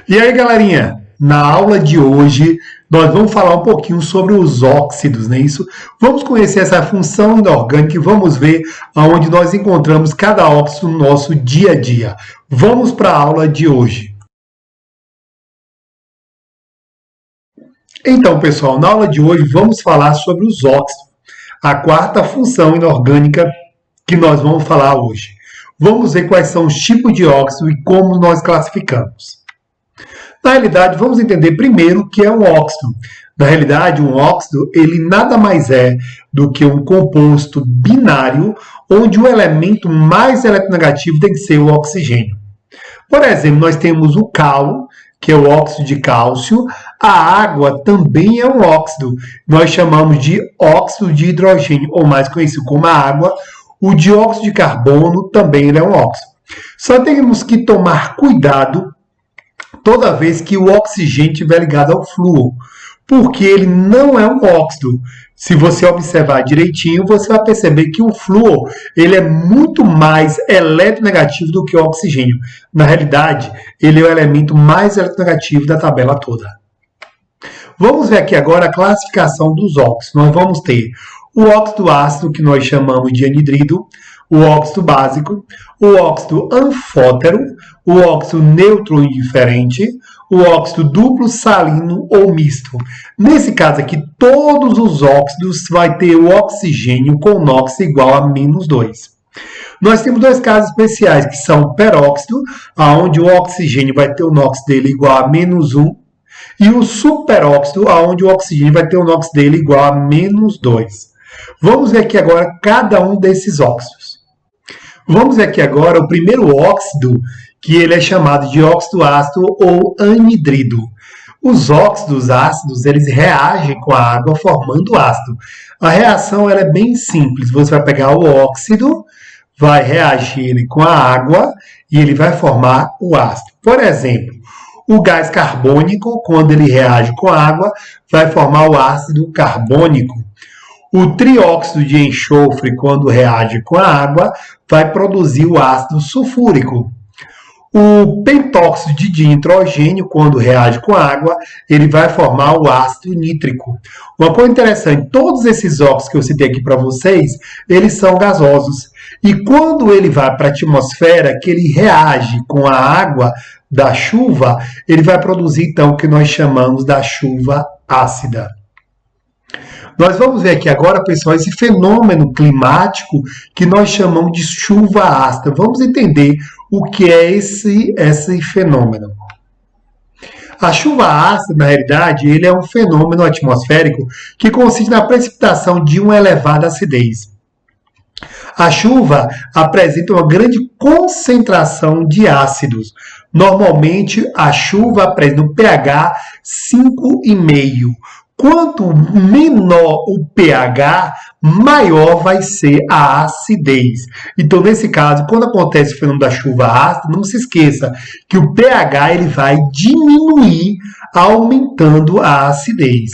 E aí, galerinha, na aula de hoje nós vamos falar um pouquinho sobre os óxidos, não é isso? Vamos conhecer essa função inorgânica e vamos ver aonde nós encontramos cada óxido no nosso dia a dia. Vamos para a aula de hoje. Então, pessoal, na aula de hoje vamos falar sobre os óxidos, a quarta função inorgânica que nós vamos falar hoje. Vamos ver quais são os tipos de óxido e como nós classificamos. Na realidade, vamos entender primeiro o que é um óxido. Na realidade, um óxido, ele nada mais é do que um composto binário, onde o elemento mais eletronegativo tem que ser o oxigênio. Por exemplo, nós temos o cal, que é o óxido de cálcio. A água também é um óxido. Nós chamamos de óxido de hidrogênio, ou mais conhecido como a água. O dióxido de carbono também é um óxido. Só temos que tomar cuidado toda vez que o oxigênio estiver ligado ao flúor, porque ele não é um óxido. Se você observar direitinho, você vai perceber que o flúor ele é muito mais eletronegativo do que o oxigênio. Na realidade, ele é o elemento mais eletronegativo da tabela toda. Vamos ver aqui agora a classificação dos óxidos. Nós vamos ter o óxido ácido, que nós chamamos de anidrido, o óxido básico, o óxido anfótero, o óxido neutro indiferente, o óxido duplo salino ou misto. Nesse caso aqui, todos os óxidos vai ter o oxigênio com NOx igual a -2. Nós temos dois casos especiais, que são o peróxido, onde o oxigênio vai ter o NOx dele igual a -1, e o superóxido, onde o oxigênio vai ter o NOx dele igual a -2. Vamos ver aqui agora cada um desses óxidos. Vamos ver aqui agora o primeiro óxido, que ele é chamado de óxido ácido ou anidrido. Os óxidos ácidos, eles reagem com a água formando ácido. A reação ela é bem simples. Você vai pegar o óxido, vai reagir com a água e ele vai formar o ácido. Por exemplo, o gás carbônico, quando ele reage com a água, vai formar o ácido carbônico. O trióxido de enxofre, quando reage com a água, vai produzir o ácido sulfúrico. O pentóxido de dinitrogênio, quando reage com a água, ele vai formar o ácido nítrico. Uma coisa interessante, todos esses óxidos que eu citei aqui para vocês, eles são gasosos. E quando ele vai para a atmosfera, que ele reage com a água da chuva, ele vai produzir, então, o que nós chamamos da chuva ácida. Nós vamos ver aqui agora, pessoal, esse fenômeno climático que nós chamamos de chuva ácida. Vamos entender o que é esse fenômeno. A chuva ácida, na realidade, ele é um fenômeno atmosférico que consiste na precipitação de uma elevada acidez. A chuva apresenta uma grande concentração de ácidos. Normalmente, a chuva apresenta um pH 5,5. Quanto menor o pH, maior vai ser a acidez. Então, nesse caso, quando acontece o fenômeno da chuva ácida, não se esqueça que o pH ele vai diminuir, aumentando a acidez.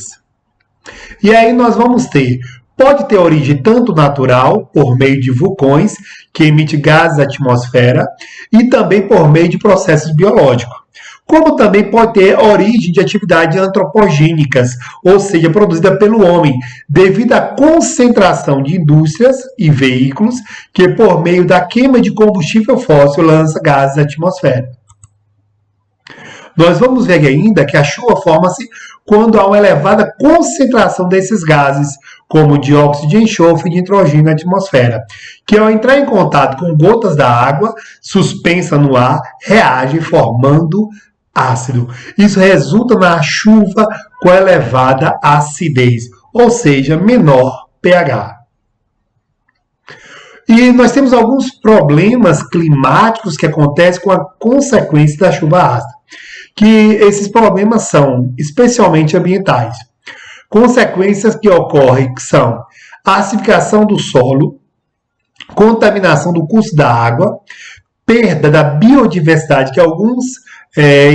E aí nós vamos ter, pode ter origem tanto natural, por meio de vulcões, que emitem gases da atmosfera, e também por meio de processos biológicos. Como também pode ter origem de atividades antropogênicas, ou seja, produzida pelo homem, devido à concentração de indústrias e veículos que, por meio da queima de combustível fóssil, lança gases à atmosfera. Nós vamos ver ainda que a chuva forma-se quando há uma elevada concentração desses gases, como dióxido de enxofre e de nitrogênio na atmosfera, que ao entrar em contato com gotas da água suspensa no ar, reagem formando ácido. Isso resulta na chuva com elevada acidez, ou seja, menor pH. E nós temos alguns problemas climáticos que acontecem com a consequência da chuva ácida, que esses problemas são especialmente ambientais. Consequências que ocorrem são a acidificação do solo, contaminação do curso da água, perda da biodiversidade, que algumas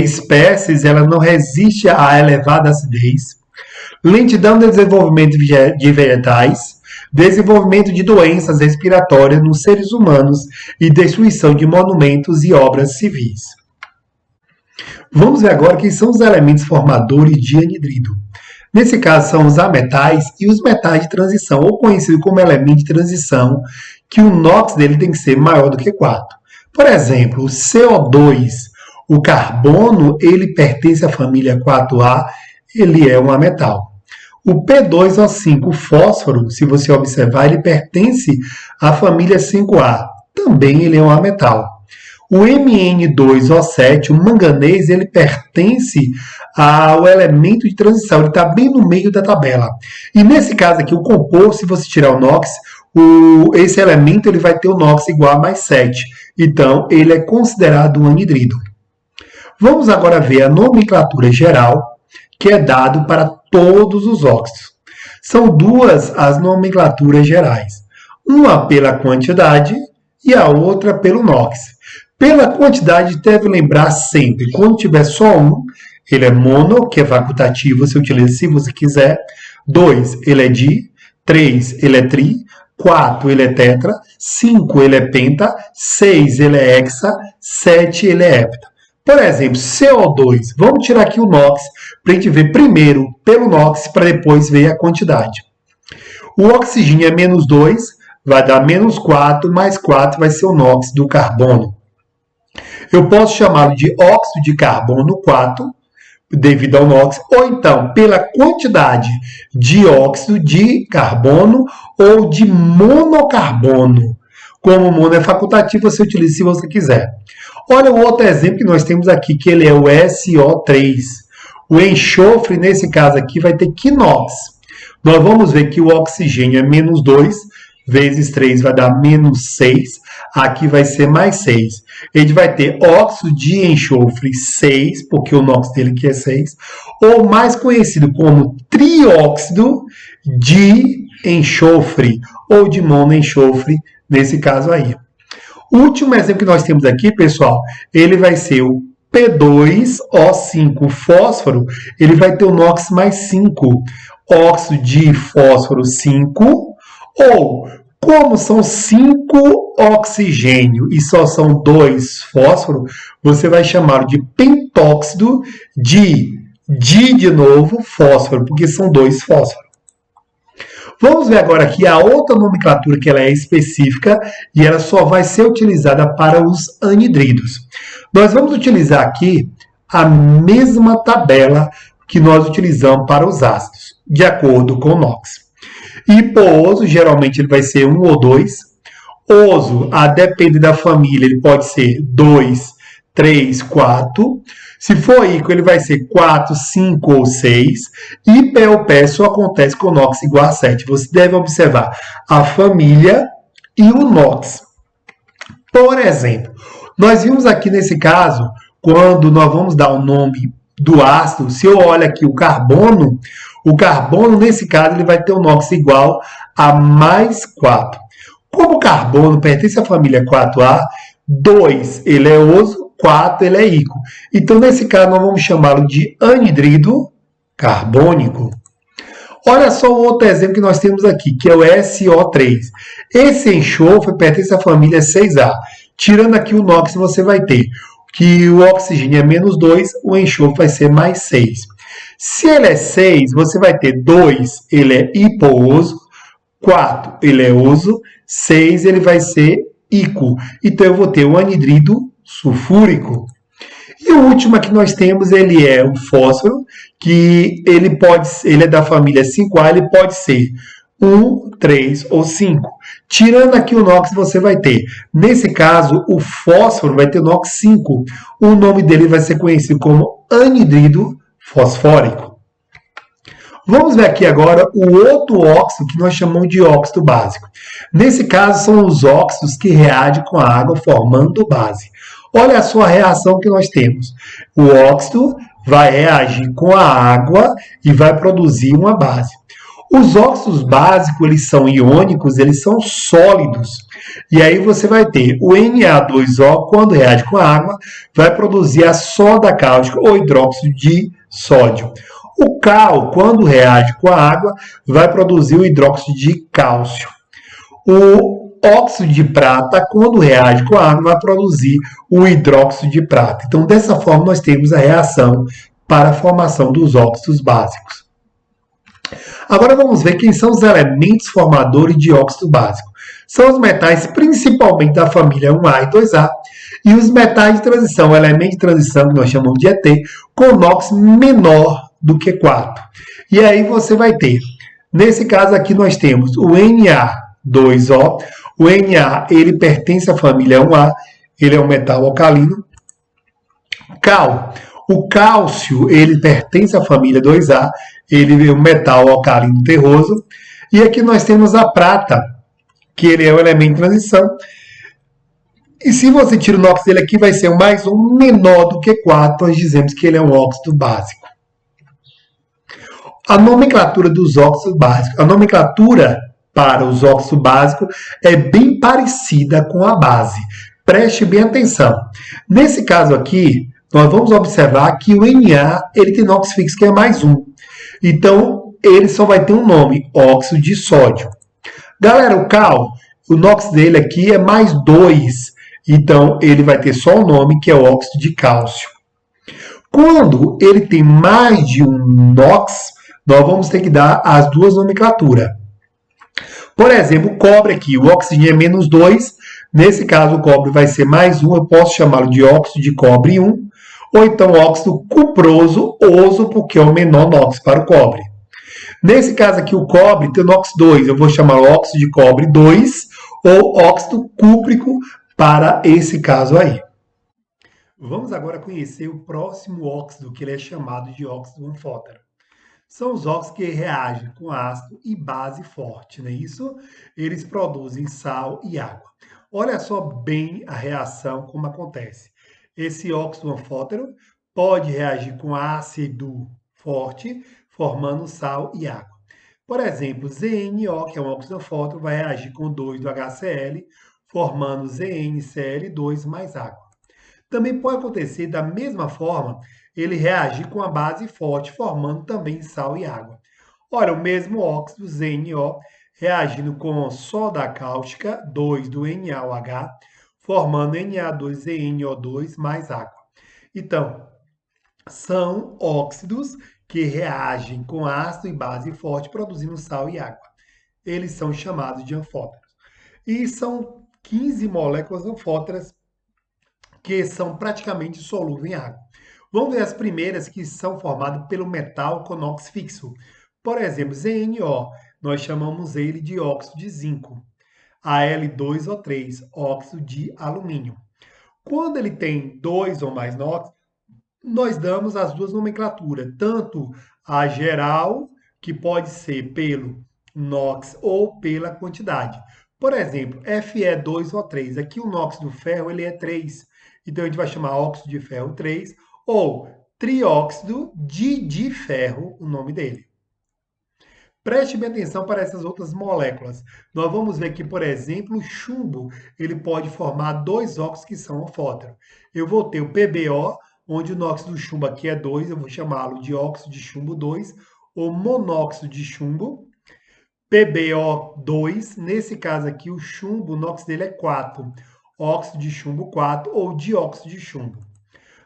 espécies ela não resistem à elevada acidez, lentidão no desenvolvimento de vegetais, desenvolvimento de doenças respiratórias nos seres humanos e destruição de monumentos e obras civis. Vamos ver agora quem são os elementos formadores de anidrido. Nesse caso, são os ametais e os metais de transição, ou conhecido como elemento de transição, que o NOx dele tem que ser maior do que 4. Por exemplo, o CO2, o carbono, ele pertence à família 4A, ele é um ametal. O P2O5, o fósforo, se você observar, ele pertence à família 5A, também ele é um ametal. O Mn2O7, o manganês, ele pertence ao elemento de transição, ele está bem no meio da tabela. E nesse caso aqui, o composto, se você tirar o NOx, esse elemento ele vai ter o NOx igual a mais 7. Então, ele é considerado um anidrido. Vamos agora ver a nomenclatura geral, que é dado para todos os óxidos. São duas as nomenclaturas gerais. Uma pela quantidade e a outra pelo NOx. Pela quantidade, deve lembrar sempre, quando tiver só um, ele é mono, que é facultativo, você utiliza se você quiser. 2, ele é di. 3, ele é tri. 4, ele é tetra. 5, ele é penta. 6, ele é hexa. 7, ele é hepta. Por exemplo, CO2. Vamos tirar aqui o NOx para a gente ver primeiro pelo NOx para depois ver a quantidade. O oxigênio é menos 2, vai dar menos 4, mais 4 vai ser o NOx do carbono. Eu posso chamá-lo de óxido de carbono 4, devido ao NOx, ou então pela quantidade de óxido de carbono ou de monocarbono. Como mono é facultativo, você utiliza se você quiser. Olha o outro exemplo que nós temos aqui, que ele é o SO3. O enxofre, nesse caso aqui, vai ter quinox. Nós vamos ver que o oxigênio é menos 2, vezes 3 vai dar menos 6. Aqui vai ser mais 6. Ele vai ter óxido de enxofre 6, porque o NOx dele aqui é 6, ou mais conhecido como trióxido de enxofre, ou de monoenxofre, nesse caso aí. O último exemplo que nós temos aqui, pessoal, ele vai ser o P2O5, o fósforo, ele vai ter o NOx mais 5, óxido de fósforo 5, ou como são 5 oxigênio e só são 2 fósforo, você vai chamar de pentóxido de novo, fósforo, porque são 2 fósforos. Vamos ver agora aqui a outra nomenclatura que ela é específica e ela só vai ser utilizada para os anidridos. Nós vamos utilizar aqui a mesma tabela que nós utilizamos para os ácidos, de acordo com o NOx. Hipooso, geralmente ele vai ser 1 ou 2. Oso, a depender da família, ele pode ser 2, 3, 4. Se for íquo, ele vai ser 4, 5 ou 6. E POP só acontece com NOx igual a 7. Você deve observar a família e o NOx. Por exemplo, nós vimos aqui nesse caso, quando nós vamos dar o nome do ácido, se eu olho aqui o carbono, nesse caso, ele vai ter o NOx igual a mais 4. Como o carbono pertence à família 4A, 2 ele é oso, 4 ele é íquo. Então, nesse caso, nós vamos chamá-lo de anidrido carbônico. Olha só o outro exemplo que nós temos aqui, que é o SO3. Esse enxofre pertence à família 6A. Tirando aqui o NOx, você vai ter que o oxigênio é menos 2, o enxofre vai ser mais 6. Se ele é 6, você vai ter 2, ele é hipooso, 4, ele é oso, 6, ele vai ser íquo. Então, eu vou ter o anidrido sulfúrico. E o último que nós temos, ele é o fósforo, que ele é da família 5A, ele pode ser 1, 3 ou 5. Tirando aqui o NOx, você vai ter, nesse caso, o fósforo vai ter NOx 5. O nome dele vai ser conhecido como anidrido fosfórico. Vamos ver aqui agora o outro óxido que nós chamamos de óxido básico. Nesse caso, são os óxidos que reagem com a água formando base. Olha só a reação que nós temos. O óxido vai reagir com a água e vai produzir uma base. Os óxidos básicos, eles são iônicos, eles são sólidos. E aí você vai ter o Na2O, quando reage com a água, vai produzir a soda cáustica ou hidróxido de sódio. O cal, quando reage com a água, vai produzir o hidróxido de cálcio. O óxido de prata, quando reage com a água, vai produzir o hidróxido de prata. Então, dessa forma, nós temos a reação para a formação dos óxidos básicos. Agora vamos ver quem são os elementos formadores de óxido básico. São os metais principalmente da família 1A e 2A, e os metais de transição, o elemento de transição que nós chamamos de ET, com NOx menor do que 4. E aí você vai ter, nesse caso aqui nós temos o Na2O. O Na, ele pertence à família 1A, ele é um metal alcalino. Cal. O cálcio, ele pertence à família 2A, ele é um metal alcalino terroso. E aqui nós temos a prata, que ele é o elemento de transição. E se você tira o NOx dele aqui, vai ser mais um menor do que 4, nós dizemos que ele é um óxido básico. A nomenclatura dos óxidos básicos, a nomenclatura para os óxidos básicos é bem parecida com a base. Preste bem atenção. Nesse caso aqui, nós vamos observar que o Na ele tem NOx fixo, que é mais um. Então, ele só vai ter um nome, óxido de sódio. Galera, o cal, o NOx dele aqui é mais 2. Então, ele vai ter só o nome, que é o óxido de cálcio. Quando ele tem mais de um NOx, nós vamos ter que dar as duas nomenclaturas. Por exemplo, o cobre aqui, o oxigênio é menos 2. Nesse caso, o cobre vai ser mais 1. Eu posso chamá-lo de óxido de cobre 1. Ou então óxido cuproso, oso, porque é o menor NOx para o cobre. Nesse caso aqui, o cobre tem o NOx 2. Eu vou chamar óxido de cobre 2 ou óxido cúprico para esse caso aí. Vamos agora conhecer o próximo óxido, que ele é chamado de óxido anfótero. São os óxidos que reagem com ácido e base forte, não é isso? Eles produzem sal e água. Olha só bem a reação, como acontece. Esse óxido anfótero pode reagir com ácido forte, formando sal e água. Por exemplo, ZNO, que é um óxido anfótero, vai reagir com 2 do HCl, formando ZnCl2 mais água. Também pode acontecer da mesma forma ele reagir com a base forte, formando também sal e água. Olha, o mesmo óxido ZNO reagindo com soda cáustica, 2 do NaOH, formando Na2ZNO2 mais água. Então, são óxidos que reagem com ácido e base forte, produzindo sal e água. Eles são chamados de anfóteros. E são 15 moléculas anfóteras que são praticamente solúveis em água. Vamos ver as primeiras que são formadas pelo metal com NOx fixo. Por exemplo, ZNO, nós chamamos ele de óxido de zinco. Al2O3, óxido de alumínio. Quando ele tem 2 ou mais NOx, nós damos as duas nomenclaturas, tanto a geral, que pode ser pelo NOx ou pela quantidade. Por exemplo, Fe2O3, aqui o NOx do ferro ele é 3, então a gente vai chamar óxido de ferro 3, ou trióxido de ferro, o nome dele. Preste bem atenção para essas outras moléculas. Nós vamos ver que, por exemplo, o chumbo ele pode formar dois óxidos que são anfóteros. Eu vou ter o PbO, onde o NOx do chumbo aqui é 2, eu vou chamá-lo de óxido de chumbo 2, ou monóxido de chumbo. PbO2, nesse caso aqui, o chumbo, o NOx dele é 4, óxido de chumbo 4 ou dióxido de chumbo.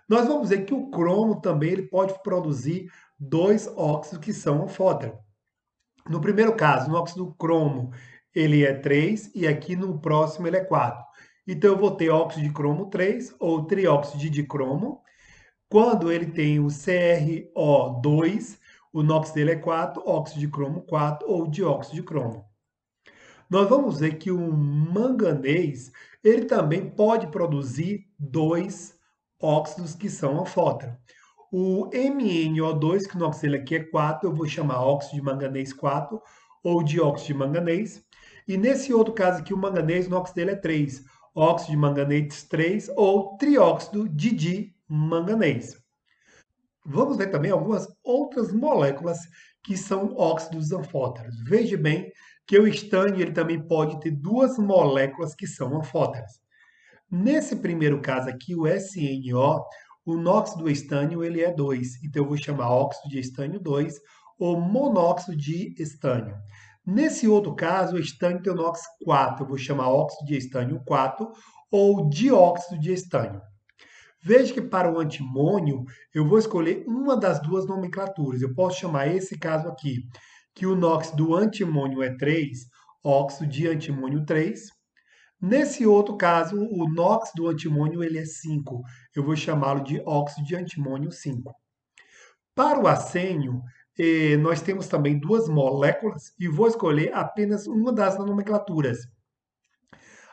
Nós vamos ver que o cromo também ele pode produzir dois óxidos que são anfóteros. No primeiro caso, o óxido cromo ele é 3 e aqui no próximo ele é 4. Então eu vou ter óxido de cromo 3 ou trióxido de dicromo. Quando ele tem o CrO2, o NOx dele é 4, óxido de cromo 4 ou dióxido de cromo. Nós vamos ver que o manganês ele também pode produzir dois óxidos que são anfóteros. O MnO2, que o NOx dele aqui é 4, eu vou chamar óxido de manganês 4 ou dióxido de manganês. E nesse outro caso aqui, o manganês, o NOx dele é 3, óxido de manganês 3 ou trióxido de manganês. Vamos ver também algumas outras moléculas que são óxidos anfóteros. Veja bem que o estânio ele também pode ter duas moléculas que são anfóteras. Nesse primeiro caso aqui, o SNO, o NOx do estânio ele é 2, então eu vou chamar óxido de estânio 2 ou monóxido de estânio. Nesse outro caso, o estânio tem o NOx 4. Eu vou chamar óxido de estânio 4 ou dióxido de estânio. Veja que para o antimônio, eu vou escolher uma das duas nomenclaturas. Eu posso chamar esse caso aqui, que o NOx do antimônio é 3, óxido de antimônio 3. Nesse outro caso, o NOx do antimônio ele é 5. Eu vou chamá-lo de óxido de antimônio 5. Para o arsênio, nós temos também duas moléculas e vou escolher apenas uma das nomenclaturas.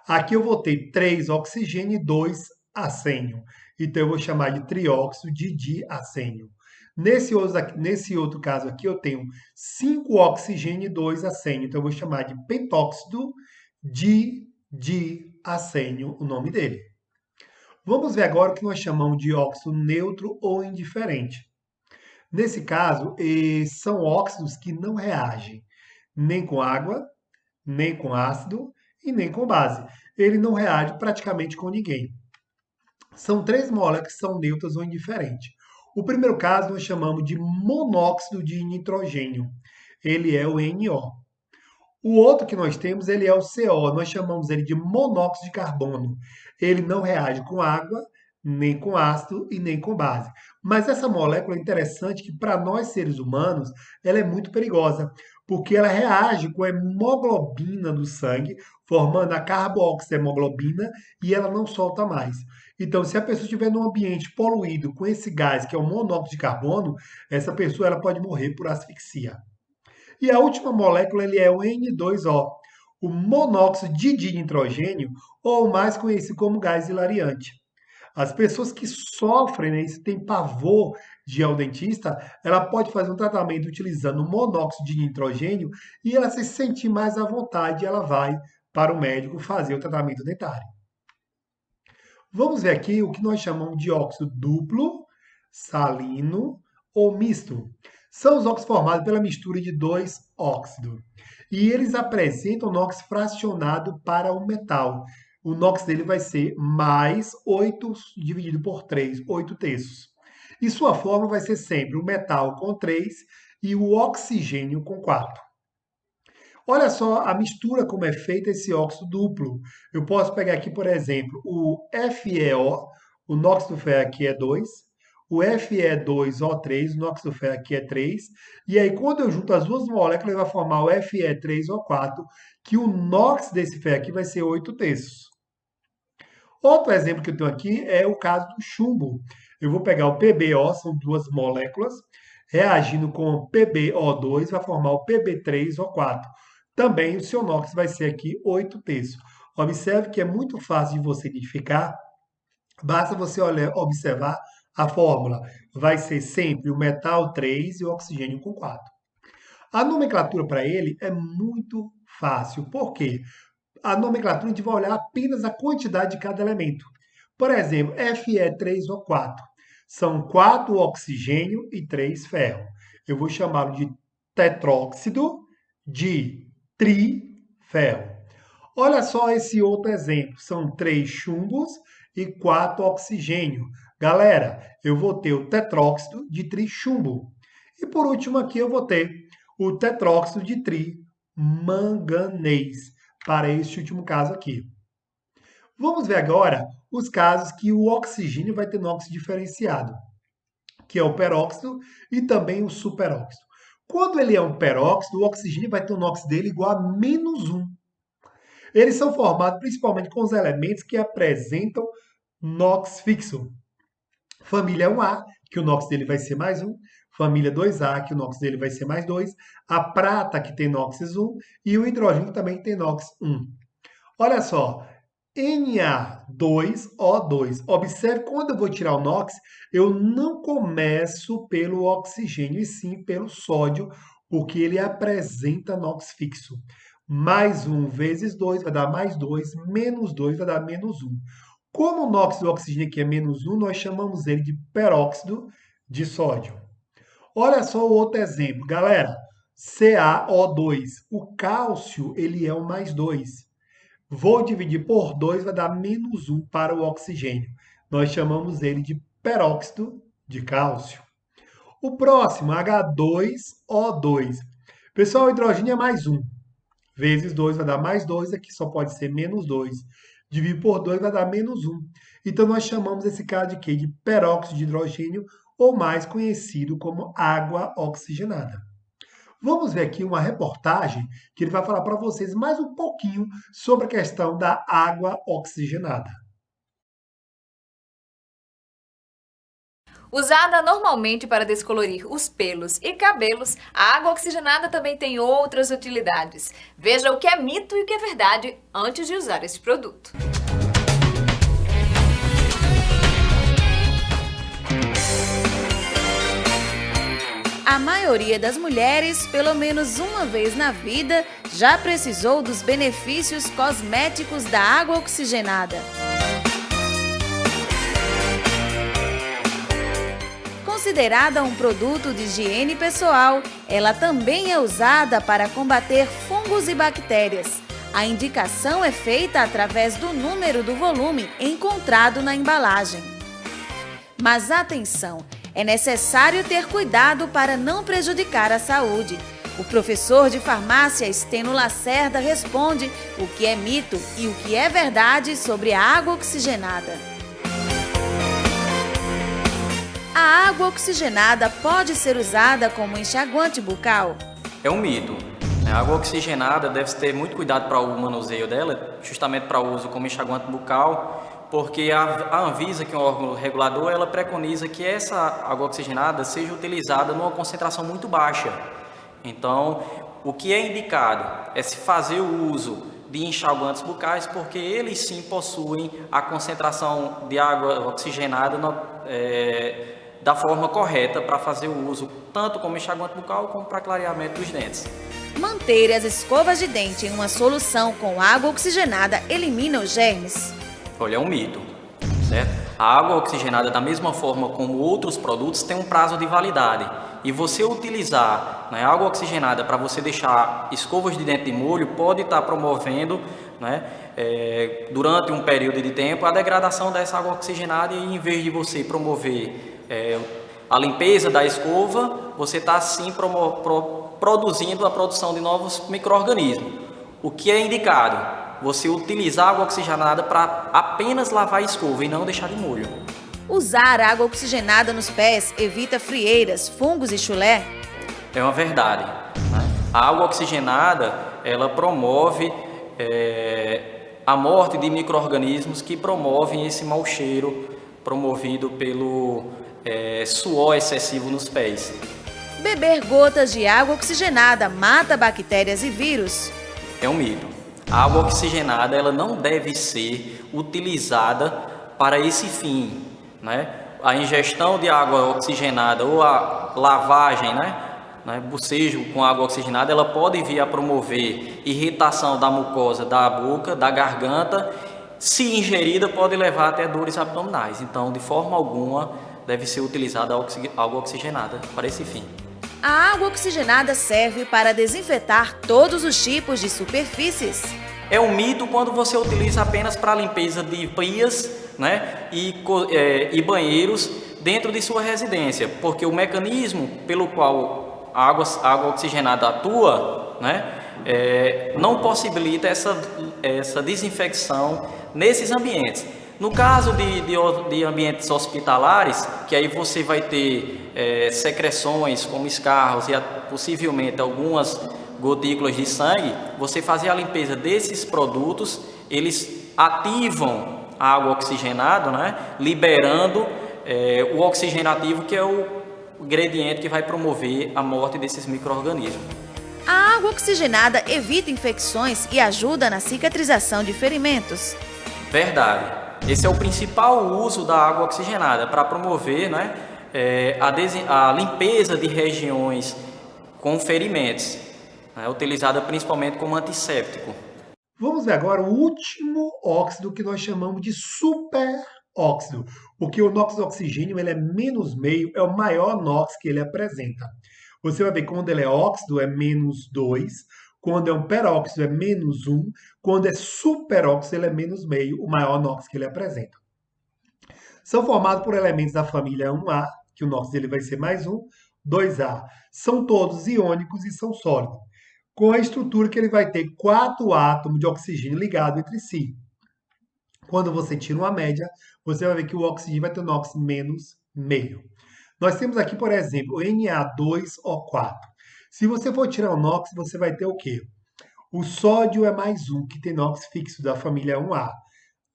Aqui eu vou ter 3 oxigênio e 2 arsênio. Então eu vou chamar de trióxido de diarsênio. Nesse outro caso aqui eu tenho 5 oxigênio e 2 arsênio. Então eu vou chamar de pentóxido de diarsênio, o nome dele. Vamos ver agora o que nós chamamos de óxido neutro ou indiferente. Nesse caso, são óxidos que não reagem nem com água, nem com ácido e nem com base. Ele não reage praticamente com ninguém. São três moléculas que são neutras ou indiferentes. O primeiro caso nós chamamos de monóxido de nitrogênio. Ele é o NO. O outro que nós temos, ele é o CO. Nós chamamos ele de monóxido de carbono. Ele não reage com água, nem com ácido e nem com base. Mas essa molécula é interessante que para nós seres humanos, ela é muito perigosa, porque ela reage com a hemoglobina do sangue, formando a carboxiemoglobina e ela não solta mais. Então, se a pessoa estiver num ambiente poluído com esse gás, que é o monóxido de carbono, essa pessoa ela pode morrer por asfixia. E a última molécula ele é o N2O, o monóxido de dinitrogênio, ou mais conhecido como gás hilariante. As pessoas que sofrem, né, e têm pavor de ir ao dentista, ela pode fazer um tratamento utilizando monóxido de nitrogênio e ela se sentir mais à vontade, ela vai para o médico fazer o tratamento dentário. Vamos ver aqui o que nós chamamos de óxido duplo, salino ou misto. São os óxidos formados pela mistura de dois óxidos. E eles apresentam NOx fracionado para o metal. O NOx dele vai ser mais 8 dividido por 3, 8 terços. E sua forma vai ser sempre o metal com 3 e o oxigênio com 4. Olha só a mistura como é feita esse óxido duplo. Eu posso pegar aqui, por exemplo, o FeO, o NOx do ferro aqui é 2, o Fe2O3, o NOx do ferro aqui é 3, e aí quando eu junto as duas moléculas, vai formar o Fe3O4, que o NOx desse ferro aqui vai ser 8 terços. Outro exemplo que eu tenho aqui é o caso do chumbo. Eu vou pegar o PbO, são duas moléculas, reagindo com o PbO2, vai formar o Pb3O4. Também o seu NOx vai ser aqui 8 terços. Observe que é muito fácil de você identificar, basta você observar a fórmula. Vai ser sempre o metal 3 e o oxigênio com 4. A nomenclatura para ele é muito fácil. Por quê? A nomenclatura a gente vai olhar apenas a quantidade de cada elemento. Por exemplo, Fe3O4. São 4 oxigênio e 3 ferro. Eu vou chamá-lo de tetróxido de triferro. Olha só esse outro exemplo. São 3 chumbos e 4 oxigênio. Galera, eu vou ter o tetróxido de trichumbo. E por último aqui eu vou ter o tetróxido de trimanganês para este último caso aqui. Vamos ver agora os casos que o oxigênio vai ter NOx diferenciado, que é o peróxido e também o superóxido. Quando ele é um peróxido, o oxigênio vai ter o NOx dele igual a -1. Eles são formados principalmente com os elementos que apresentam NOx fixo. Família 1A, que o NOx dele vai ser mais 1. Família 2A, que o NOx dele vai ser mais 2. A prata, que tem NOx 1. E o hidrogênio, que também tem NOx 1. Olha só, Na2O2. Observe, quando eu vou tirar o NOx, eu não começo pelo oxigênio, e sim pelo sódio, porque ele apresenta NOx fixo. Mais 1 vezes 2 vai dar mais 2, menos 2 vai dar menos 1. Como o NOx do oxigênio aqui é menos 1, nós chamamos ele de peróxido de sódio. Olha só o outro exemplo, galera. CaO2. O cálcio, ele é o mais 2. Vou dividir por 2, vai dar menos 1 para o oxigênio. Nós chamamos ele de peróxido de cálcio. O próximo, H2O2. Pessoal, o hidrogênio é mais 1. vezes 2 vai dar mais 2, aqui só pode ser menos 2. Dividir por 2 vai dar menos 1. Então, nós chamamos esse cara de quê? De peróxido de hidrogênio, ou mais conhecido como água oxigenada. Vamos ver aqui uma reportagem que ele vai falar para vocês mais um pouquinho sobre a questão da água oxigenada. Usada normalmente para descolorir os pelos e cabelos, a água oxigenada também tem outras utilidades. Veja o que é mito e o que é verdade antes de usar esse produto. A maioria das mulheres, pelo menos uma vez na vida, já precisou dos benefícios cosméticos da água oxigenada. Considerada um produto de higiene pessoal, ela também é usada para combater fungos e bactérias. A indicação é feita através do número do volume encontrado na embalagem. Mas atenção! É necessário ter cuidado para não prejudicar a saúde. O professor de farmácia Estênio Lacerda responde o que é mito e o que é verdade sobre a água oxigenada. A água oxigenada pode ser usada como enxaguante bucal? É um mito. A água oxigenada deve ter muito cuidado para o manuseio dela, justamente para o uso como enxaguante bucal, porque a Anvisa, que é um órgão regulador, ela preconiza que essa água oxigenada seja utilizada numa concentração muito baixa. Então, o que é indicado é se fazer o uso de enxaguantes bucais, porque eles sim possuem a concentração de água oxigenada da forma correta para fazer o uso, tanto como enxaguante bucal como para clareamento dos dentes. Manter as escovas de dente em uma solução com água oxigenada elimina os germes? Olha, é um mito, certo? A água oxigenada, da mesma forma como outros produtos, tem um prazo de validade. E você utilizar, né, água oxigenada para você deixar escovas de dente de molho pode estar promovendo, né, durante um período de tempo, a degradação dessa água oxigenada, e em vez de você promover a limpeza da escova, você está sim produzindo a produção de novos micro-organismos. O que é indicado? Você utilizar água oxigenada para apenas lavar a escova e não deixar de molho. Usar água oxigenada nos pés evita frieiras, fungos e chulé? É uma verdade, né? A água oxigenada, ela promove a morte de micro-organismos que promovem esse mau cheiro promovido pelo suor excessivo nos pés. Beber gotas de água oxigenada mata bactérias e vírus? É um mito. A água oxigenada, ela não deve ser utilizada para esse fim, né? A ingestão de água oxigenada ou a lavagem, bocejo com água oxigenada, ela pode vir a promover irritação da mucosa da boca, da garganta. Se ingerida, pode levar até dores abdominais. Então, de forma alguma, deve ser utilizada água oxigenada para esse fim. A água oxigenada serve para desinfetar todos os tipos de superfícies? É um mito quando você utiliza apenas para limpeza de pias, né, e banheiros dentro de sua residência, porque o mecanismo pelo qual a água oxigenada atua, né, não possibilita essa desinfecção nesses ambientes. No caso de ambientes hospitalares, que aí você vai ter secreções como escarros e possivelmente algumas gotículas de sangue, você fazer a limpeza desses produtos, eles ativam a água oxigenada, né, liberando o oxigenativo, que é o ingrediente que vai promover a morte desses micro-organismos. A água oxigenada evita infecções e ajuda na cicatrização de ferimentos? Verdade. Esse é o principal uso da água oxigenada, para promover, né, a limpeza de regiões com ferimentos, né, utilizada principalmente como antisséptico. Vamos ver agora o último óxido que nós chamamos de superóxido, porque o NOx oxigênio ele é menos meio, é o maior NOx que ele apresenta. Você vai ver que quando ele é óxido é menos 2, quando é um peróxido é menos 1, quando é superóxido ele é menos meio, o maior NOx que ele apresenta. São formados por elementos da família 1A, que o NOx dele vai ser mais 1, 2A. São todos iônicos e são sólidos. com a estrutura que ele vai ter 4 átomos de oxigênio ligados entre si. Quando você tira uma média, você vai ver que o oxigênio vai ter NOx menos meio. Nós temos aqui, por exemplo, o Na2O4. Se você for tirar o NOx, você vai ter o quê? O sódio é mais 1, que tem NOx fixo da família 1A.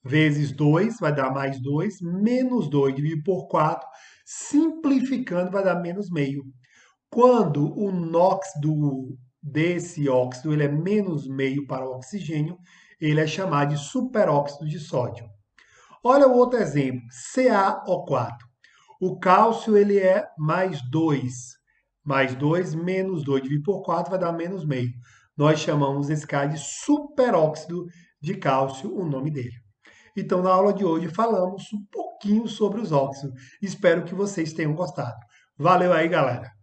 Vezes 2 vai dar mais 2, menos 2 dividido por 4, simplificando vai dar menos meio. Quando o NOx desse óxido ele é menos meio para o oxigênio, ele é chamado de superóxido de sódio. Olha o outro exemplo, CaO4. O cálcio ele é mais 2. Mais 2 menos 2 dividido por 4 vai dar menos meio. Nós chamamos esse cara de superóxido de cálcio, o nome dele. Então, na aula de hoje, falamos um pouquinho sobre os óxidos. Espero que vocês tenham gostado. Valeu aí, galera!